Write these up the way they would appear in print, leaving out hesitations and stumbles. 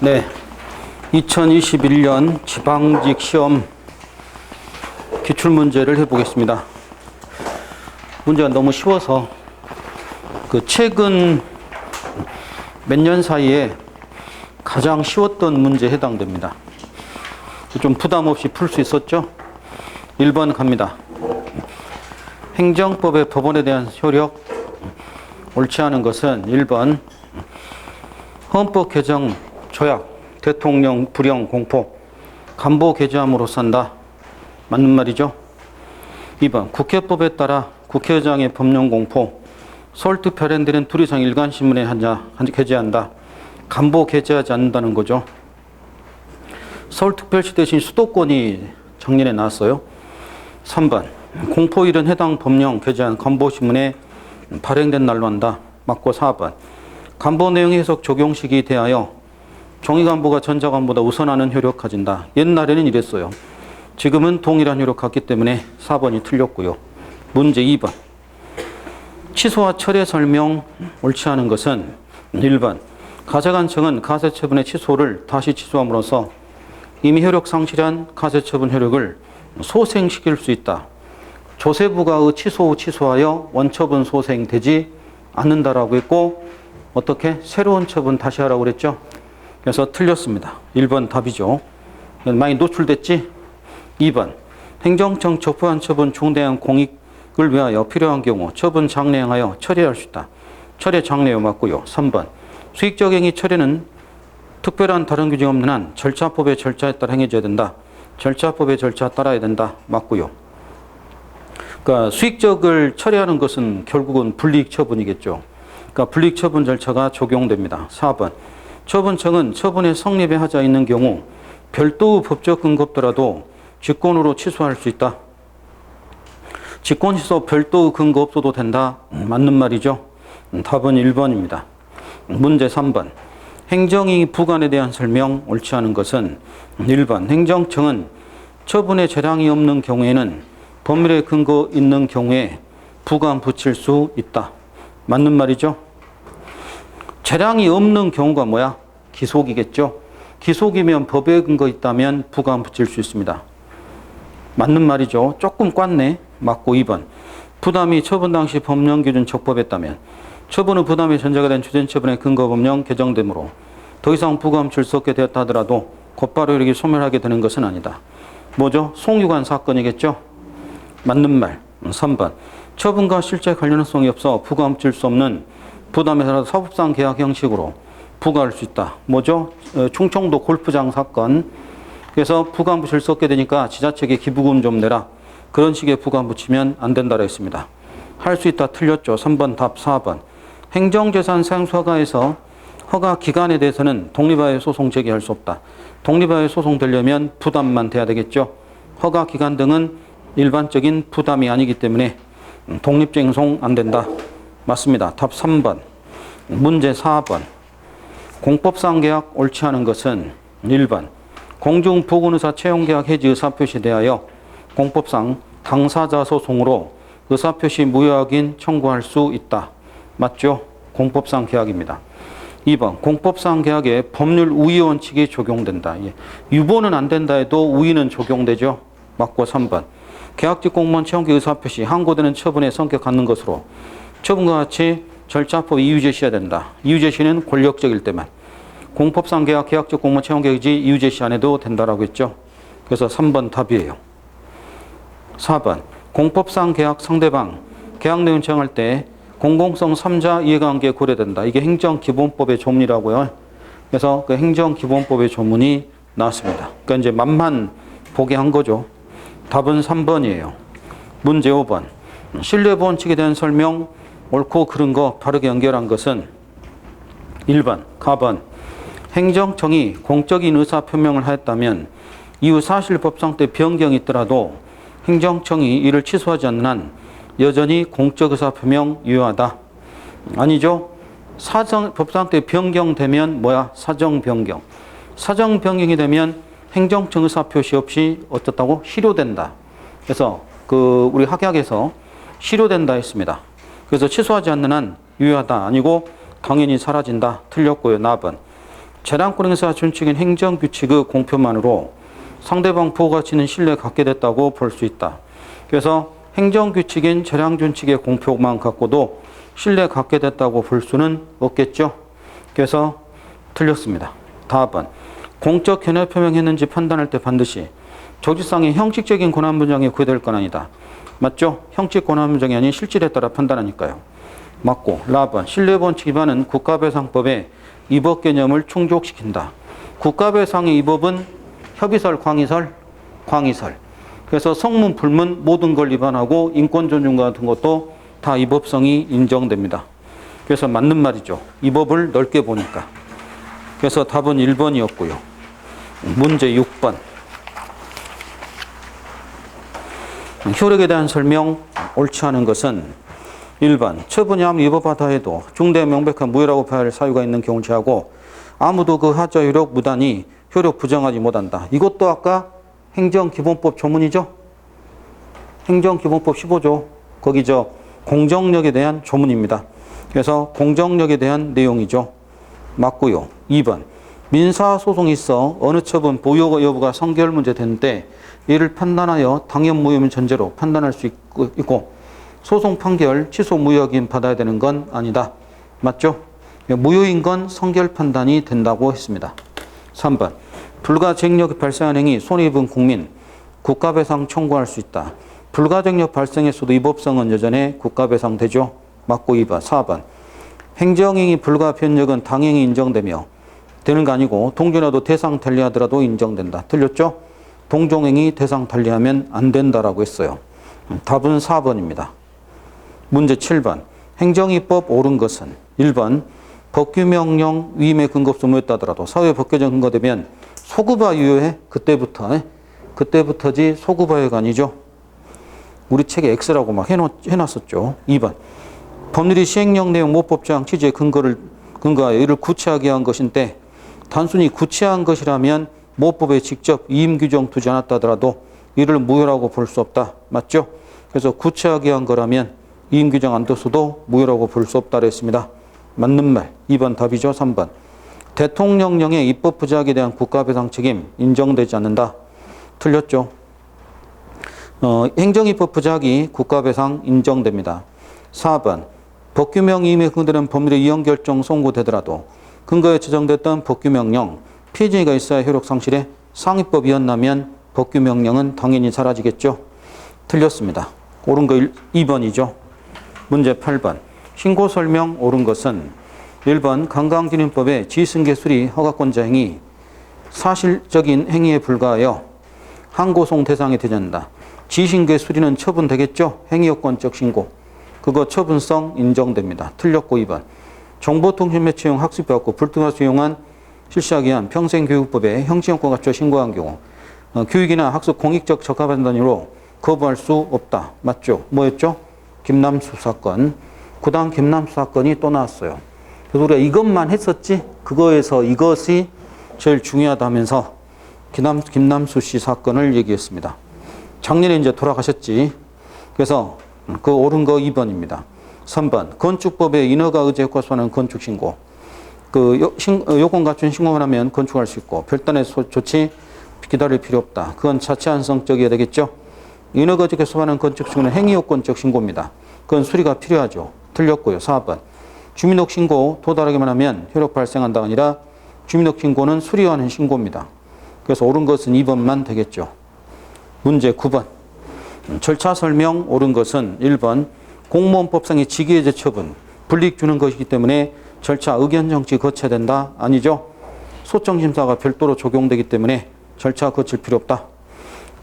네, 2021년 지방직 시험 기출문제를 해보겠습니다. 문제가 너무 쉬워서 최근 몇 년 사이에 가장 쉬웠던 문제에 해당됩니다. 좀 부담 없이 풀 수 있었죠? 1번 갑니다. 행정법의 법원에 대한 효력, 옳지 않은 것은 1번 헌법 개정 조약, 대통령 불령 공포, 간보 개조함으로 산다. 맞는 말이죠? 2번 국회법에 따라 국회의장의 법령 공포, 서울특 발행되는 둘 이상 일간신문에 게재한다. 간보 게재하지 않는다는 거죠. 서울특별시 대신 수도권이 작년에 나왔어요. 3번 공포일은 해당 법령 게재한 간보신문에 발행된 날로 한다. 맞고 4번 간보 내용 해석 적용 시기에 대하여 종이간보가 전자간보다 우선하는 효력 가진다. 옛날에는 이랬어요. 지금은 동일한 효력 갖기 때문에 4번이 틀렸고요. 문제 2번 취소와 철회 설명 옳지 않은 것은 1번 가세관청은 가세처분의 취소를 다시 취소함으로써 이미 효력 상실한 가세처분 효력을 소생시킬 수 있다. 조세부가 취소 후 취소하여 원처분 소생되지 않는다라고 했고 어떻게? 새로운 처분 다시 하라고 그랬죠? 그래서 틀렸습니다. 1번 답이죠. 많이 노출됐지? 2번 행정청 적부한 처분 중대한 공익을 위하여 필요한 경우 처분 장려하여 처리할 수 있다. 처리 장려 맞고요. 3번 수익적 행위 처리는 특별한 다른 규정 없는 한 절차법의 절차에 따라 행해져야 된다. 절차법의 절차 따라야 된다. 맞고요. 그러니까 수익적을 처리하는 것은 결국은 불이익 처분이겠죠. 그러니까 불이익 처분 절차가 적용됩니다. 4번 처분청은 처분의 성립에 하자 있는 경우 별도의 법적 근거 없더라도 직권으로 취소할 수 있다. 직권 취소 별도의 근거 없어도 된다. 맞는 말이죠. 답은 1번입니다. 문제 3번 행정이 부관에 대한 설명 옳지 않은 것은 1번 행정청은 처분에 재량이 없는 경우에는 법률에 근거 있는 경우에 부관 붙일 수 있다. 맞는 말이죠. 재량이 없는 경우가 뭐야? 기속이겠죠. 기속이면 법에 근거 있다면 부관 붙일 수 있습니다. 맞는 말이죠. 조금 꽈네. 맞고 2번 부담이 처분 당시 법령 기준 적법했다면 처분 후 부담이 전제가 된 주된 처분의 근거 법령 개정되므로 더 이상 부관 붙일 수 없게 되었다 하더라도 곧바로 효력이 소멸하게 되는 것은 아니다. 뭐죠? 송유관 사건이겠죠. 맞는 말. 3번 처분과 실제 관련성이 없어 부관 붙일 수 없는 부담에 따라 사법상 계약 형식으로 부과할 수 있다. 뭐죠? 충청도 골프장 사건. 그래서 부관 붙일 수 없게 되니까 지자체에 기부금 좀 내라. 그런 식의 부관 붙이면 안 된다고 했습니다. 할 수 있다 틀렸죠. 3번 답 4번 행정재산 사용수 허가에서 허가 기간에 대해서는 독립하여 소송 제기할 수 없다. 독립하여 소송되려면 부담만 돼야 되겠죠. 허가 기간 등은 일반적인 부담이 아니기 때문에 독립쟁송 안 된다. 맞습니다. 답 3번. 문제 4번 공법상 계약 옳지 않은 것은 1번 공중보건의사 채용계약 해지 의사표시에 대하여 공법상 당사자 소송으로 의사표시 무효확인 청구할 수 있다. 맞죠? 공법상 계약입니다. 2번 공법상 계약에 법률 우위 원칙이 적용된다. 유보는 안 된다 해도 우위는 적용되죠. 맞고 3번 계약직 공무원 채용계약 의사표시 항고되는 처분의 성격 갖는 것으로 처분과 같이 절차법 이유 제시해야 된다. 이유 제시는 권력적일 때만. 공법상 계약, 계약직 공무원 채용계약이지 이유 제시 안 해도 된다라고 했죠. 그래서 3번 답이에요. 4번 공법상 계약 상대방 계약 내용 정할 때 공공성 3자 이해관계 고려된다. 이게 행정기본법의 조문이라고요. 그래서 그 행정기본법의 조문이 나왔습니다. 그러니까 이제 맛만 보게 한 거죠. 답은 3번이에요. 문제 5번 신뢰부 원칙에 대한 설명 옳고 그른 거 바르게 연결한 것은 1번 가번 행정청이 공적인 의사 표명을 하였다면 이후 사실 법상 때 변경이 있더라도 행정청이 이를 취소하지 않는 한 여전히 공적 의사 표명 유효하다. 아니죠. 법상 때 변경되면 뭐야? 사정 변경. 사정 변경이 되면 행정청 의사 표시 없이 어떻다고? 실효된다. 그래서 우리 학약에서 실효된다 했습니다. 그래서 취소하지 않는 한 유효하다. 아니고 당연히 사라진다. 틀렸고요. 나번 재량권 행사 준칙인 행정규칙의 공표만으로 상대방 부가가치는 신뢰 갖게 됐다고 볼 수 있다. 그래서 행정규칙인 재량준칙의 공표만 갖고도 신뢰 갖게 됐다고 볼 수는 없겠죠. 그래서 틀렸습니다. 답은 공적 견해 표명했는지 판단할 때 반드시 조직상의 형식적인 권한분정에 구애될 건 아니다. 맞죠? 형식 권한분정이 아닌 실질에 따라 판단하니까요. 맞고 라번 신뢰원칙 위반은 국가배상법의 위법 개념을 충족시킨다. 국가배상의 위법은 협의설, 광의설. 그래서 성문, 불문 모든 걸 위반하고 인권 존중 같은 것도 다 위법성이 인정됩니다. 그래서 맞는 말이죠. 위법을 넓게 보니까. 그래서 답은 1번이었고요. 문제 6번. 효력에 대한 설명 옳지 않은 것은 1번 처분이 아무 위법하다 해도 중대 명백한 무효라고 봐야 사유가 있는 경우를 제하고 아무도 그 하자 효력 무단히 효력 부정하지 못한다. 이것도 아까 행정기본법 조문이죠. 행정기본법 15조 거기 공정력에 대한 조문입니다. 그래서 공정력에 대한 내용이죠. 맞고요. 2번 민사소송이 있어 어느 처분 무효 여부가 성결 문제 되는데 이를 판단하여 당연 무효인 전제로 판단할 수 있고 소송 판결 취소 무효인 받아야 되는 건 아니다. 맞죠? 무효인 건 성결 판단이 된다고 했습니다. 3번 불가쟁력이 발생한 행위 손해입은 국민 국가배상 청구할 수 있다. 불가쟁력 발생했어도 위법성은 여전히 국가배상 되죠. 맞고 2번. 4번 행정행위 불가변력은 당행이 인정되며 되는 거 아니고 동종이라도 대상 달리하더라도 인정된다. 틀렸죠? 동종행위 대상 달리하면 안 된다라고 했어요. 답은 4번입니다. 문제 7번 행정입법 옳은 것은 1번 법규명령 위임의 근거 없음 무효했다더라도 사회 법규정 근거되면 소급화 유효해? 그때부터지 소급화유효가 아니죠. 우리 책에 X라고 막 해놨었죠. 2번 법률이 시행령 내용 모법조항 취지의 근거하여 이를 구체하게 한 것인데 단순히 구체한 것이라면 모법에 직접 위임 규정 두지 않았다더라도 이를 무효라고 볼 수 없다. 맞죠? 그래서 구체하게 한 거라면 위임 규정 안 뒀어도 무효라고 볼 수 없다 그랬습니다. 맞는 말 2번 답이죠. 3번 대통령령의 입법 부작에 대한 국가배상 책임 인정되지 않는다. 틀렸죠. 행정입법 부작이 국가배상 인정됩니다. 4번 법규명 위임에 근거되는 법률의 이행결정 선고되더라도 근거에 제정됐던 법규명령 피해자가 있어야 효력 상실에 상위법 위헌나면 법규명령은 당연히 사라지겠죠. 틀렸습니다. 옳은 거 2번이죠. 문제 8번 신고설명 옳은 것은 1번 관광진흥법의 지승계 수리 허가권자 행위 사실적인 행위에 불과하여 항고송 대상이 되지 않는다. 지승계 수리는 처분되겠죠. 행위요건적 신고 그거 처분성 인정됩니다. 틀렸고 2번 정보통신매체용 학습받고 불등하수 이용한 실시하기 위한 평생교육법에 형식요건 갖춰 신고한 경우 교육이나 학습 공익적 적합한 단위로 거부할 수 없다. 맞죠? 뭐였죠? 김남수 사건. 그 다음 김남수 사건이 또 나왔어요. 그래서 우리가 이것만 했었지 그거에서 이것이 제일 중요하다면서 김남수 씨 사건을 얘기했습니다. 작년에 이제 돌아가셨지. 그래서 그 옳은 거 2번입니다. 3번 건축법에 인허가 의제 효과 소하는 건축신고 요건 갖춘 신고만 하면 건축할 수 있고 별단의 조치 기다릴 필요 없다. 그건 자체 한성적이어야 되겠죠. 인허가 의제 소하는 건축신고는 행위요건적 신고입니다. 그건 수리가 필요하죠. 틀렸고요. 4번 주민등록 신고 도달하기만 하면 효력 발생한다가 아니라 주민등록 신고는 수리하는 신고입니다. 그래서 옳은 것은 2번만 되겠죠. 문제 9번 절차 설명 옳은 것은 1번 공무원법상의 직위해제 처분 불이익 주는 것이기 때문에 절차 의견 정치 거쳐야 된다. 아니죠. 소청심사가 별도로 적용되기 때문에 절차 거칠 필요 없다.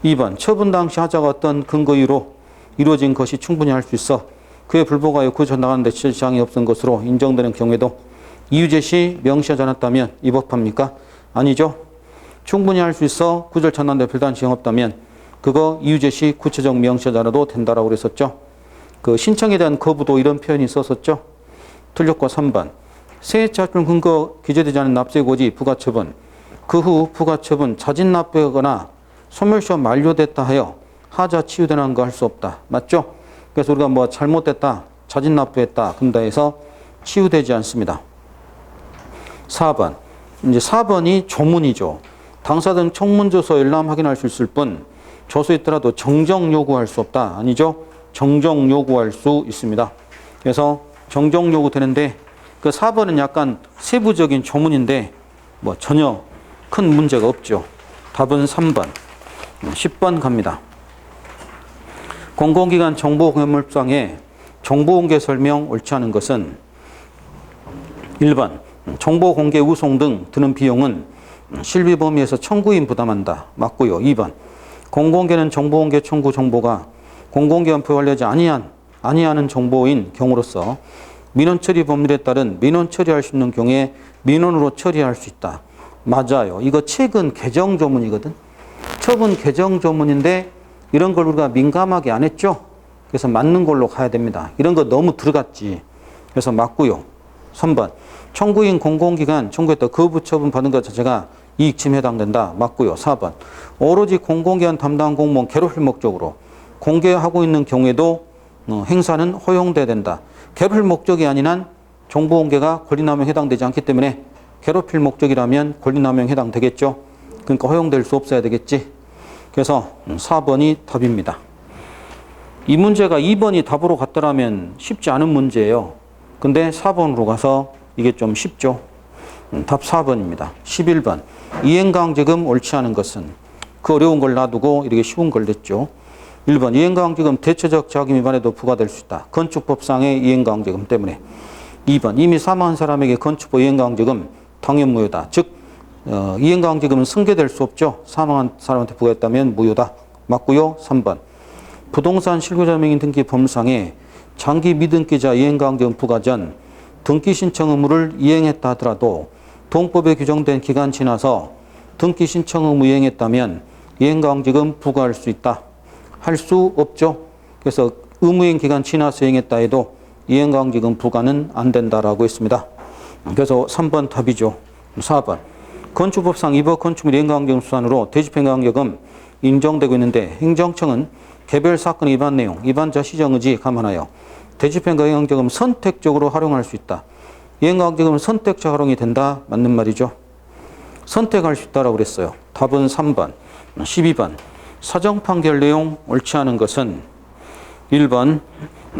2번 처분 당시 하자가 어떤 근거 이유로 이루어진 것이 충분히 할 수 있어 그에 불복하여 그 전당하는 데 지장이 없은 것으로 인정되는 경우에도 이유 제시 명시하지 않았다면 위법합니까? 아니죠. 충분히 할 수 있어 구절 전환대 별다른 지장 없다면 그거 이유 제시 구체적 명시하지 않아도 된다라고 그랬었죠. 그 신청에 대한 거부도 이런 표현이 있었었죠. 틀렸고 3번 세액자금 근거 기재되지 않은 납세고지 부가처분 그 후 부가처분 자진 납부하거나 소멸시효 만료됐다 하여 하자 치유되는 거 할 수 없다. 맞죠? 그래서 우리가 뭐 잘못됐다 자진 납부했다 근다 해서 치유되지 않습니다. 4번 이제 4번이 조문이죠. 당사 등 청문조서 열람 확인할 수 있을 뿐 조서있더라도 정정 요구할 수 없다. 아니죠? 정정 요구할 수 있습니다. 그래서 정정 요구 되는데 그 4번은 약간 세부적인 조문인데 뭐 전혀 큰 문제가 없죠. 답은 3번. 10번 갑니다. 공공기관 정보공개물상에 정보공개 설명 옳지 않은 것은 1번 정보공개 우송 등 드는 비용은 실비 범위에서 청구인 부담한다. 맞고요. 2번 공공개는 정보공개 청구 정보가 공공기관 관리하지 아니하는 정보인 경우로서 민원 처리 법률에 따른 민원 처리할 수 있는 경우에 민원으로 처리할 수 있다. 맞아요. 이거 최근 개정 조문이거든. 처분 개정 조문인데 이런 걸 우리가 민감하게 안 했죠. 그래서 맞는 걸로 가야 됩니다. 이런 거 너무 들어갔지. 그래서 맞고요. 3번 청구인 공공기관 청구했다 거부 처분 받은 것 자체가 이익침해에 해당된다. 맞고요. 4번 오로지 공공기관 담당 공무원 괴롭힐 목적으로 공개하고 있는 경우에도 행사는 허용돼야 된다. 괴롭힐 목적이 아닌 한 정보공개가 권리남용에 해당되지 않기 때문에 괴롭힐 목적이라면 권리남용에 해당되겠죠. 그러니까 허용될 수 없어야 되겠지. 그래서 4번이 답입니다. 이 문제가 2번이 답으로 갔더라면 쉽지 않은 문제예요. 근데 4번으로 가서 이게 좀 쉽죠. 답 4번입니다. 11번 이행강제금 옳지 않은 것은 그 어려운 걸 놔두고 이렇게 쉬운 걸 냈죠. 1번 이행강제금 대체적 자금 위반에도 부과될 수 있다. 건축법상의 이행강제금 때문에. 2번 이미 사망한 사람에게 건축법 이행강제금 당연무효다. 즉 이행강제금은 승계될 수 없죠. 사망한 사람한테 부과했다면 무효다. 맞고요. 3번 부동산 실구자 명의 등기 법률상에 장기 미등기자 이행강제금 부과 전 등기 신청 의무를 이행했다 하더라도 동법에 규정된 기간 지나서 등기 신청 의무 이행했다면 이행강제금 부과할 수 있다. 할 수 없죠. 그래서 의무이행 기간 지나서 이행했다 해도 이행강제금 부과는 안 된다라고 했습니다. 그래서 3번 답이죠. 4번 건축법상 위법 건축물 이행강제금 수단으로 대집행강제금 인정되고 있는데 행정청은 개별 사건 위반 내용, 위반자 시정 의지 감안하여 대집행강제금 선택적으로 활용할 수 있다. 이행강제금은 선택적 활용이 된다. 맞는 말이죠. 선택할 수 있다라고 그랬어요. 답은 3번. 12번 사정 판결 내용 옳지 않은 것은 1번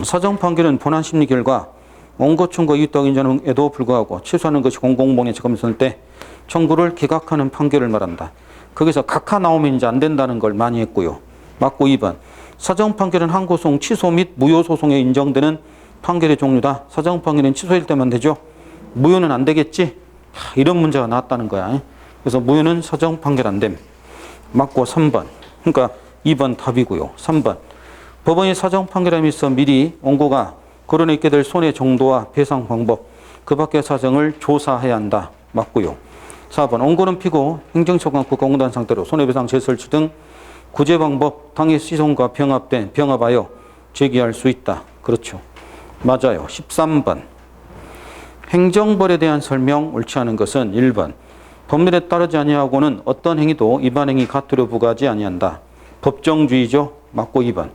사정 판결은 본안 심리 결과 원고 청구 이유떡 인정에도 불구하고 취소하는 것이 공공법원에 적용됐을 때 청구를 기각하는 판결을 말한다. 거기서 각하 나오면 이제 안 된다는 걸 많이 했고요. 맞고 2번 사정 판결은 항고소송 취소 및 무효 소송에 인정되는 판결의 종류다. 사정 판결은 취소일 때만 되죠. 무효는 안 되겠지. 이런 문제가 나왔다는 거야. 그래서 무효는 사정 판결 안 됨. 맞고 3번. 그러니까 2번 답이고요. 3번 법원이 사정 판결함에 있어 미리 원고가 거론에 있게 될 손해 정도와 배상 방법 그 밖의 사정을 조사해야 한다. 맞고요. 4번 원고는 피고 행정처관 국가공단 상태로 손해배상 재설치 등 구제 방법 당해 시송과 병합하여 제기할 수 있다. 그렇죠. 맞아요. 13번 행정벌에 대한 설명 옳지 않은 것은 1번 법률에 따르지 아니하고는 어떤 행위도 위반 행위 가투로 부과하지 아니한다. 법정주의죠. 맞고 2번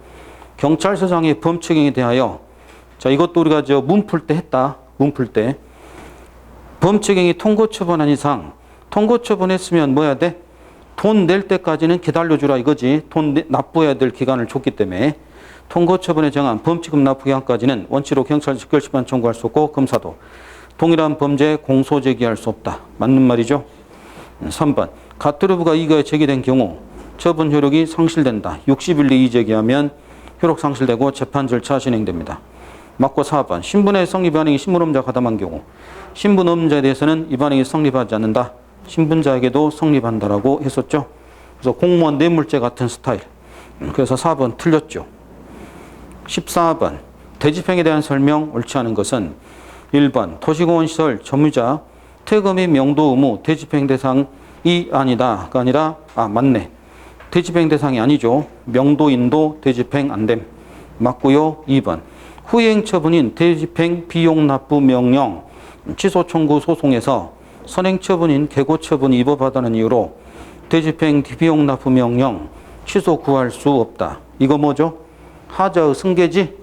경찰서장의 범칙행위에 대하여 자 이것도 우리가 문 풀 때 했다. 문 풀 때 범칙행위 통고처분한 이상 통고처분했으면 뭐 해야 돼? 돈 낼 때까지는 기다려주라 이거지. 돈 납부해야 될 기간을 줬기 때문에 통고처분에 정한 범칙금 납부 기간까지는 원칙으로 경찰 직결심판 청구할 수 없고 검사도 동일한 범죄에 공소 제기할 수 없다. 맞는 말이죠. 3번 가투르부가 이거에 제기된 경우 처분 효력이 상실된다. 60일 내에 이제기하면 효력 상실되고 재판 절차 진행됩니다. 맞고 4번 신분의 성립 반응이 신분업무자가 가담한 경우 신분업무자에 대해서는 이 반응이 성립하지 않는다. 신분자에게도 성립한다라고 했었죠. 그래서 공무원 뇌물죄 같은 스타일. 그래서 4번 틀렸죠. 14번 대집행에 대한 설명 옳지 않은 것은 1번 도시공원시설 점유자 퇴거 및 명도 의무 대집행 대상이 아니다가 아니라 맞네. 대집행 대상이 아니죠. 명도인도 대집행 안 됨. 맞고요. 2번 후행 처분인 대집행 비용 납부 명령 취소 청구 소송에서 선행 처분인 개고 처분이 위법하다는 이유로 대집행 비용 납부 명령 취소 구할 수 없다. 이거 뭐죠? 하자의 승계지.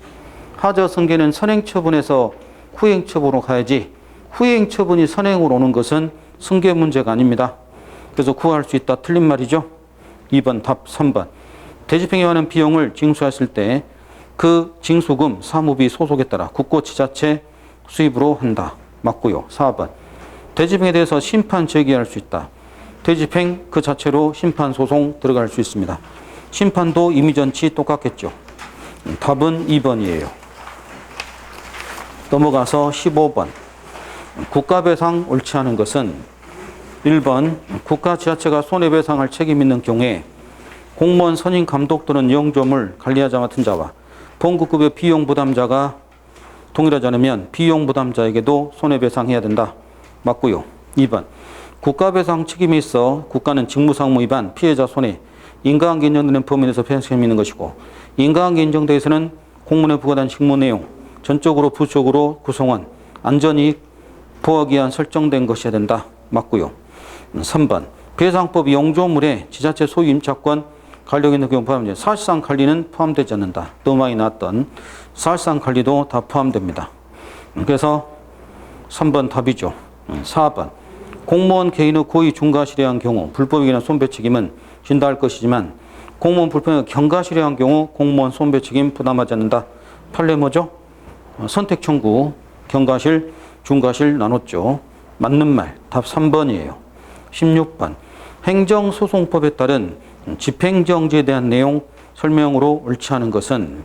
하자 승계는 선행 처분에서 후행 처분으로 가야지. 후행 처분이 선행으로 오는 것은 승계 문제가 아닙니다. 그래서 구할 수 있다. 틀린 말이죠. 2번 답 3번. 대집행에 관한 비용을 징수했을 때 그 징수금 사무비 소속에 따라 국고 지자체 수입으로 한다. 맞고요. 4번. 대집행에 대해서 심판 제기할 수 있다. 대집행 그 자체로 심판 소송 들어갈 수 있습니다. 심판도 이미전치 똑같겠죠. 답은 2번이에요. 넘어가서 15번. 국가배상 옳지 않은 것은 1번 국가 지자체가 손해배상할 책임 있는 경우에 공무원 선임 감독 또는 영조물 관리하자 맡은 자와 본국급의 비용 부담자가 동일하지 않으면 비용 부담자에게도 손해배상해야 된다. 맞고요. 2번 국가배상 책임이 있어 국가는 직무상무 위반, 피해자 손해, 인과관계 인정되는 범위에 대해서 배상 책임이 있는 것이고 인과관계 인정대에서는 공무원에 부과된 직무 내용, 전적으로 부적으로 구성원, 안전이익 보호하기 위한 설정된 것이어야 된다. 맞고요. 3번 배상법 영조물에 지자체 소유 임차권 관련 있는 경우 포함되죠. 사실상 관리는 포함되지 않는다. 너무 많이 나왔던 사실상 관리도 다 포함됩니다. 그래서 3번 답이죠. 4번 공무원 개인의 고의 중과실의한 경우 불법에 관한 손배 책임은 진다할 것이지만 공무원 불법에 경과실의한 경우 공무원 손배 책임 부담하지 않는다. 판례 뭐죠? 선택 청구, 경과실, 중과실 나눴죠. 맞는 말 답 3번이에요. 16번 행정소송법에 따른 집행정지에 대한 내용 설명으로 옳지 않은 것은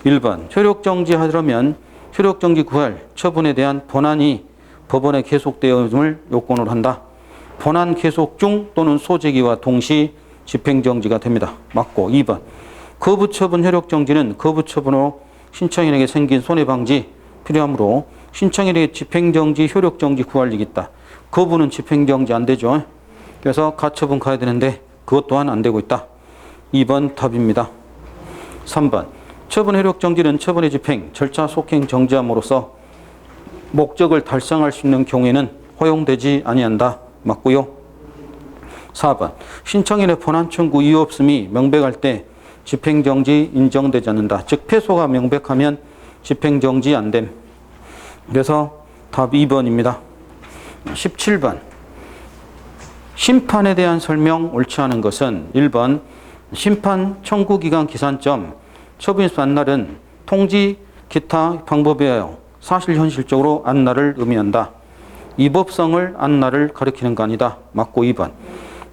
1번 효력정지하려면 효력정지 구할 처분에 대한 본안이 법원에 계속되어짐을 요건으로 한다. 본안 계속 중 또는 소재기와 동시 집행정지가 됩니다. 맞고 2번 거부처분 효력정지는 거부처분으로 신청인에게 생긴 손해방지 필요하므로 신청인에게 집행정지 효력정지 구할 일이 있다. 거부는 집행정지 안 되죠. 그래서 가처분 가야 되는데 그것 또한 안 되고 있다. 2번 답입니다. 3번 처분 효력정지는 처분의 집행, 절차 속행 정지함으로써 목적을 달성할 수 있는 경우에는 허용되지 아니한다. 맞고요. 4번 신청인의 본안 청구 이유 없음이 명백할 때 집행정지 인정되지 않는다. 즉 패소가 명백하면 집행정지 안 됨. 그래서 답 2번입니다. 17번 심판에 대한 설명 옳지 않은 것은 1번 심판 청구기간 기산점 처분인수 안날은 통지 기타 방법에 의하여 사실 현실적으로 안날을 의미한다. 위법성을 안날을 가리키는 거 아니다. 맞고 2번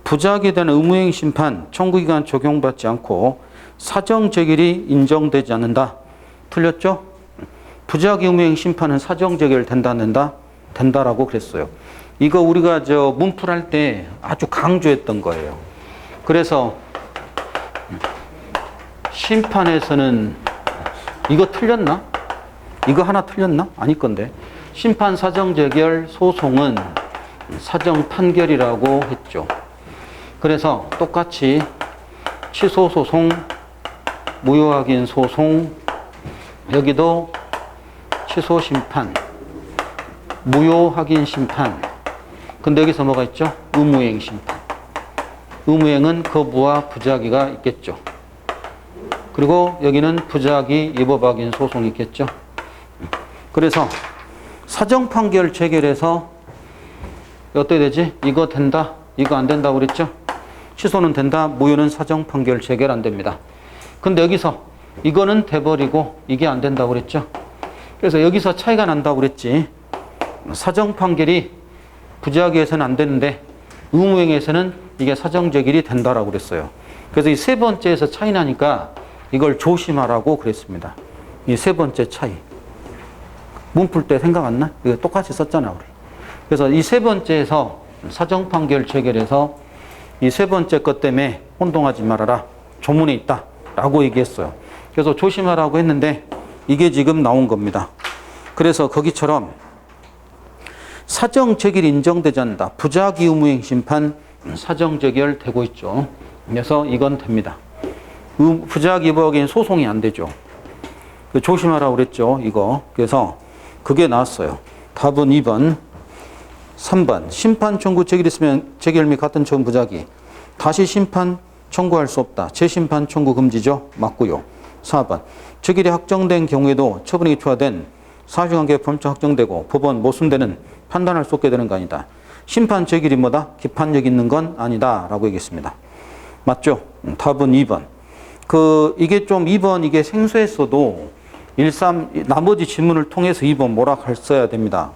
부작위에 대한 의무행위 심판 청구기간 적용받지 않고 사정재결이 인정되지 않는다. 틀렸죠? 부작위 의무행위 심판은 사정재결 된다 안 된다? 된다라고 그랬어요. 이거 우리가 문풀할 때 아주 강조했던 거예요. 그래서 심판에서는 이거 틀렸나? 이거 하나 틀렸나? 아닐 건데. 심판 사정재결 소송은 사정 판결이라고 했죠. 그래서 똑같이 취소 소송, 무효 확인 소송, 여기도 취소 심판, 무효 확인 심판. 근데 여기서 뭐가 있죠? 의무행 심판. 의무행은 거부와 부작위가 있겠죠. 그리고 여기는 부작위 위법 확인 소송이 있겠죠. 그래서 사정 판결 체결해서 어떻게 되지? 이거 된다, 이거 안 된다고 그랬죠? 취소는 된다, 무효는 사정 판결 체결 안 됩니다. 근데 여기서 이거는 돼버리고 이게 안 된다고 그랬죠? 그래서 여기서 차이가 난다고 그랬지. 사정 판결이 부작위에서는 안 되는데 의무행위에서는 이게 사정재결이 된다라고 그랬어요. 그래서 이 세 번째에서 차이 나니까 이걸 조심하라고 그랬습니다. 이 세 번째 차이. 문풀 때 생각 안 나? 이거 똑같이 썼잖아, 우리. 그래서 이 세 번째에서 사정 판결 체결해서 이 세 번째 것 때문에 혼동하지 말아라. 조문에 있다. 라고 얘기했어요. 그래서 조심하라고 했는데 이게 지금 나온 겁니다. 그래서 거기처럼 사정재결 인정되지 않는다. 부작위 의무행 심판 사정재결 되고 있죠. 그래서 이건 됩니다. 부작위 위법인 소송이 안 되죠. 조심하라고 그랬죠. 이거. 그래서 그게 나왔어요. 답은 2번. 3번 심판 청구 재결했으면 재결 및 같은 처분 부작위 다시 심판 청구할 수 없다. 재심판 청구 금지죠. 맞고요. 4번 재결이 확정된 경우에도 처분이 초과된 사실관계 범죄 확정되고 법원 모순되는 판단할 수 없게 되는 거 아니다. 심판 제길이 뭐다? 기판력 있는 건 아니다. 라고 얘기했습니다. 맞죠? 답은 2번. 이게 좀 2번 이게 생소했어도 나머지 지문을 통해서 2번 뭐라 했어야 됩니다.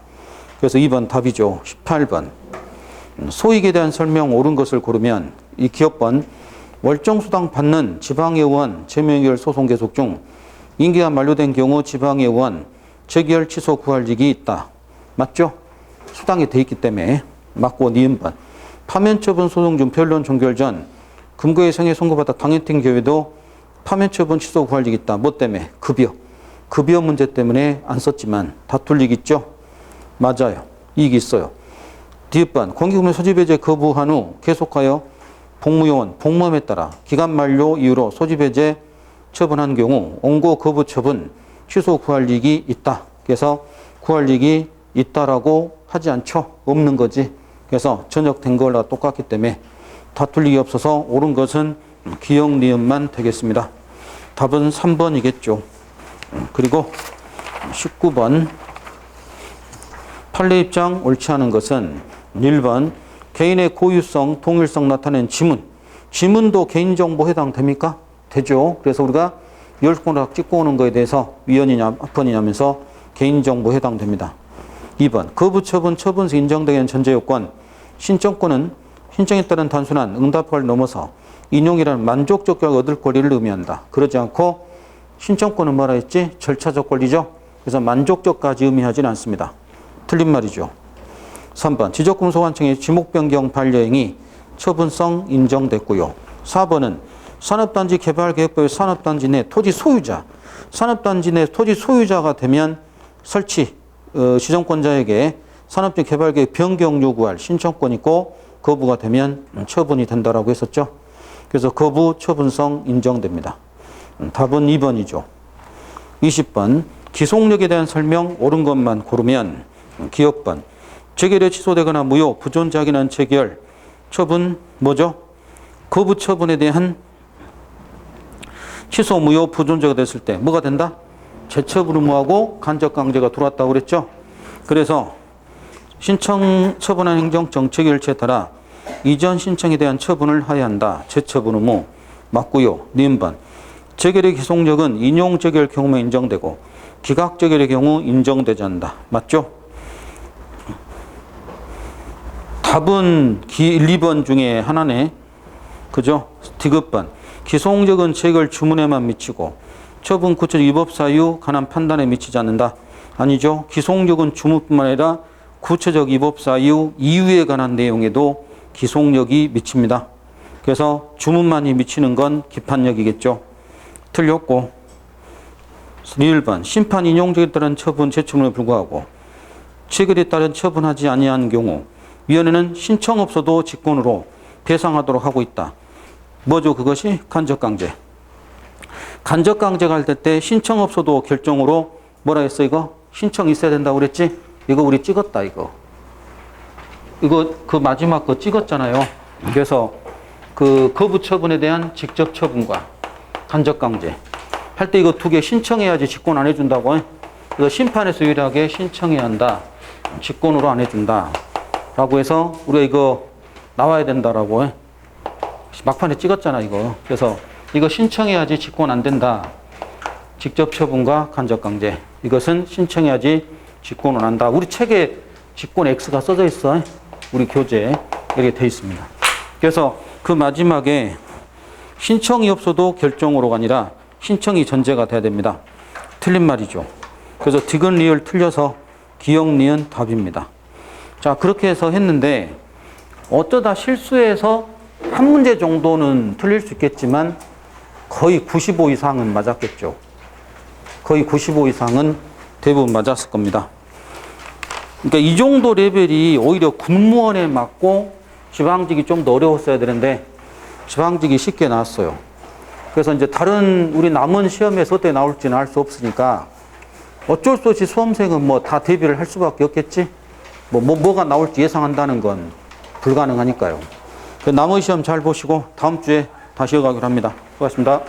그래서 2번 답이죠. 18번. 소익에 대한 설명 옳은 것을 고르면 이 기업번 월정수당 받는 지방의 의원 제명의결 소송 계속 중 임기가 만료된 경우 지방의 의원 재결 취소 구할직이 있다. 맞죠? 수당이 돼 있기 때문에 맞고 니은번. 파면처분 소송 중 변론 종결 전 금고의 성에 선고받아 당해팀 경우에도 파면처분 취소 구할직이 있다. 뭐 때문에? 급여 문제 때문에 안 썼지만 다툴 일 있죠? 맞아요. 이익이 있어요. 디귿번. 공기금융 소집해제 거부한 후 계속하여 복무요원 복무함에 따라 기간 만료 이후로 소집해제 처분한 경우 원고 거부 처분 취소 구할직이 있다. 그래서 구할직이 있다라고 하지 않죠. 없는 거지. 그래서 전역된 걸로 똑같기 때문에 다툴 일이 없어서 옳은 것은 기역 니은만 되겠습니다. 답은 3번이겠죠. 그리고 19번 판례 입장 옳지 않은 것은 1번 개인의 고유성, 동일성 나타낸 지문. 지문도 개인정보 해당됩니까? 되죠. 그래서 우리가 열권을 찍고 오는 거에 대해서 위헌이냐 합헌이냐면서 개인정보 해당됩니다. 2번 거부처분, 처분서 인정되는 전제요건. 신청권은 신청에 따른 단순한 응답을 넘어서 인용이라는 만족적 결과 얻을 권리를 의미한다. 그러지 않고 신청권은 뭐라 했지? 절차적 권리죠. 그래서 만족적까지 의미하지는 않습니다. 틀린 말이죠. 3번 지적금소관청의 지목변경 반려행위 처분성 인정됐고요. 4번은 산업단지 개발계획법의 산업단지 내 토지 소유자. 산업단지 내 토지 소유자가 되면 설치 지정권자에게 산업단지 개발계획 변경 요구할 신청권이 있고 거부가 되면 처분이 된다라고 했었죠. 그래서 거부 처분성 인정됩니다. 답은 2번이죠. 20번 기속력에 대한 설명 옳은 것만 고르면 기업번 재결에 취소되거나 무효 부존작인한 재결 처분 뭐죠? 거부 처분에 대한 취소 무효 부존자가 됐을 때 뭐가 된다? 재처분 의무하고 간접강제가 들어왔다고 그랬죠. 그래서 신청 처분한 행정청 재결치에 따라 이전 신청에 대한 처분을 하여야 한다. 재처분 의무 맞고요. 니은번 재결의 기속력은 인용 재결 경우만 인정되고 기각 재결의 경우 인정되지 않는다. 맞죠? 답은 1, 2번 중에 하나네. 그죠? 디귿번. 기속력은 재결 주문에만 미치고 처분 구체적 위법 사유 관한 판단에 미치지 않는다. 아니죠. 기속력은 주문뿐만 아니라 구체적 위법 사유 이유에 관한 내용에도 기속력이 미칩니다. 그래서 주문만이 미치는 건 기판력이겠죠. 틀렸고 1번 심판 인용적에 따른 처분 재처분에 불구하고 체결에 따른 처분하지 아니한 경우 위원회는 신청 없어도 직권으로 배상하도록 하고 있다. 뭐죠? 그것이 간접강제. 간접강제가 할 때 신청 없어도 결정으로 뭐라 했어 이거? 신청 있어야 된다고 그랬지? 이거 우리 찍었다 이거 그 마지막 거 찍었잖아요. 그래서 그 거부 처분에 대한 직접 처분과 간접강제 할 때 이거 두 개 신청해야지 직권 안 해준다고. 그래서 심판에서 유일하게 신청해야 한다. 직권으로 안 해준다. 라고 해서 우리가 이거 나와야 된다라고 막판에 찍었잖아 이거. 그래서 이거 신청해야지 직권 안 된다. 직접 처분과 간접강제. 이것은 신청해야지 직권을 한다. 우리 책에 직권 X가 써져 있어. 우리 교재에 이렇게 돼 있습니다. 그래서 그 마지막에 신청이 없어도 결정으로가 아니라 신청이 전제가 돼야 됩니다. 틀린 말이죠. 그래서 디귿 리을 틀려서 기역 니은 답입니다. 자, 그렇게 해서 했는데 어쩌다 실수해서 한 문제 정도는 틀릴 수 있겠지만 거의 95 이상은 맞았겠죠. 거의 95 이상은 대부분 맞았을 겁니다. 그러니까 이 정도 레벨이 오히려 군무원에 맞고 지방직이 좀 더 어려웠어야 되는데 지방직이 쉽게 나왔어요. 그래서 이제 다른 우리 남은 시험에서 어떻게 나올지는 알 수 없으니까 어쩔 수 없이 수험생은 뭐 다 대비를 할 수밖에 없겠지. 뭐가 나올지 예상한다는 건 불가능하니까요. 남은 시험 잘 보시고 다음 주에 다시 이어가기로 합니다. 수고하셨습니다.